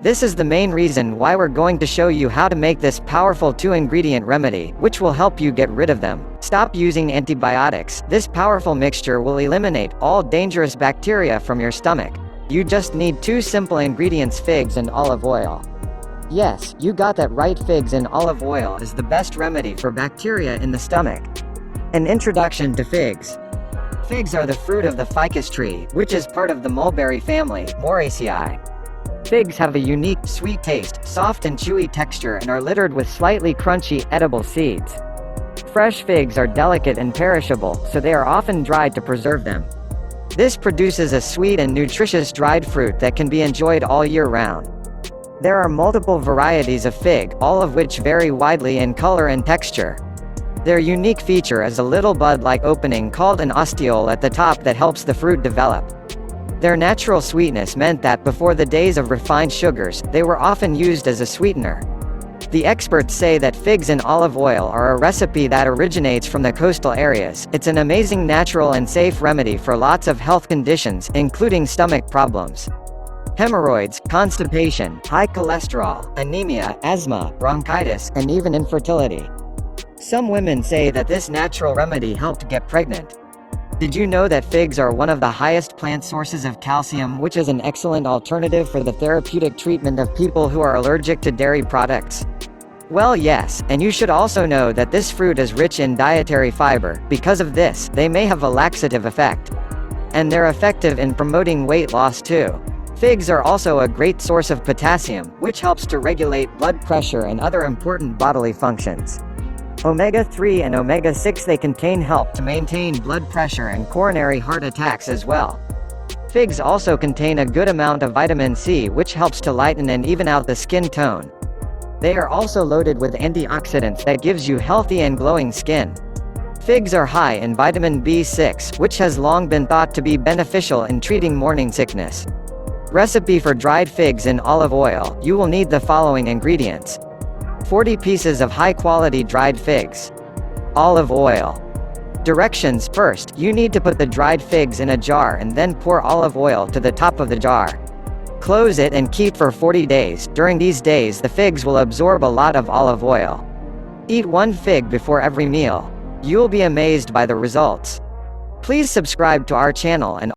This is the main reason why we're going to show you how to make this powerful 2-ingredient remedy, which will help you get rid of them. Stop using antibiotics. This powerful mixture will eliminate all dangerous bacteria from your stomach. You just need 2 simple ingredients: figs and olive oil. Yes, you got that right, figs and olive oil is the best remedy for bacteria in the stomach. An introduction to figs. Figs are the fruit of the ficus tree, which is part of the mulberry family, Moraceae. Figs have a unique, sweet taste, soft and chewy texture, and are littered with slightly crunchy, edible seeds. Fresh figs are delicate and perishable, so they are often dried to preserve them. This produces a sweet and nutritious dried fruit that can be enjoyed all year round. There are multiple varieties of fig, all of which vary widely in color and texture. Their unique feature is a little bud-like opening called an ostiole at the top that helps the fruit develop. Their natural sweetness meant that before the days of refined sugars, they were often used as a sweetener. The experts say that figs and olive oil are a recipe that originates from the coastal areas. It's an amazing natural and safe remedy for lots of health conditions, including stomach problems. Hemorrhoids, constipation, high cholesterol, anemia, asthma, bronchitis, and even infertility. Some women say that this natural remedy helped get pregnant. Did you know that figs are one of the highest plant sources of calcium, which is an excellent alternative for the therapeutic treatment of people who are allergic to dairy products? Well, yes, and you should also know that this fruit is rich in dietary fiber. Because of this, they may have a laxative effect. And they're effective in promoting weight loss too. Figs are also a great source of potassium, which helps to regulate blood pressure and other important bodily functions. Omega-3 and omega-6 they contain help to maintain blood pressure and coronary heart attacks as well. Figs also contain a good amount of vitamin C, which helps to lighten and even out the skin tone. They are also loaded with antioxidants that gives you healthy and glowing skin. Figs are high in vitamin B6, which has long been thought to be beneficial in treating morning sickness. Recipe for dried figs in olive oil. You will need the following ingredients: 40 pieces of high-quality dried figs. Olive oil. Directions: first, you need to put the dried figs in a jar and then pour olive oil to the top of the jar. Close it and keep for 40 days. During these days the figs will absorb a lot of olive oil. Eat 1 fig before every meal. You'll be amazed by the results. Please subscribe to our channel and